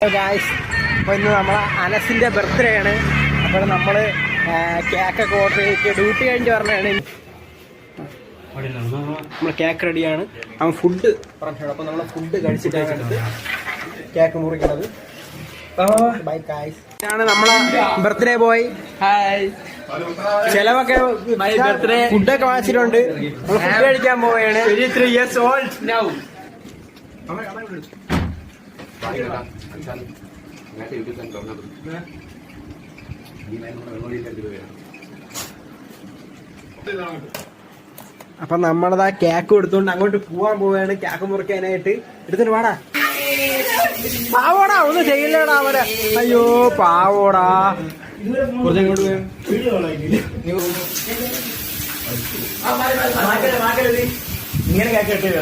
Guys, അപ്പോൾ ഇന്ന് നമ്മളെ അനസിൻ്റെ ബർത്ത്ഡേ ആണ്. അപ്പോൾ നമ്മൾ കേക്കൊക്കെ ഓർഡർ ചെയ്തിട്ട് ഡ്യൂട്ടി കഴിഞ്ഞ് പറഞ്ഞാണ് നമ്മൾ കേക്ക് റെഡിയാണ്. അവൻ ഫുഡ് പറഞ്ഞു. അപ്പോൾ നമ്മൾ ഫുഡ് കഴിച്ചിട്ടാണ് കേക്ക് മുറിക്കുന്നത്. Bye guys. ഇതാണ് നമ്മളെ ബർത്ത്ഡേ ബോയ്. ഹായ്. ചിലവൊക്കെ ബർത്ത്ഡേ ഫുഡൊക്കെ വാങ്ങിച്ചിട്ടുണ്ട്. നമ്മൾ ഫുഡ് കഴിക്കാൻ പോവുകയാണ്. 23 years old now. അപ്പൊ നമ്മളതാ കേക്ക് കൊടുത്തോണ്ട് അങ്ങോട്ട് പോവാൻ പോവുകയാണ് കേക്ക് മുറിക്കാനായിട്ട്. എടുത്തിട്ട് വാടാ. പാവോടാ, ഒന്നും ചെയ്യില്ലടാ അവരെ. അയ്യോ പാവോടാ. കുറച്ചങ്ങോട്ട് ഇങ്ങനെ കേക്ക് കിട്ടിയ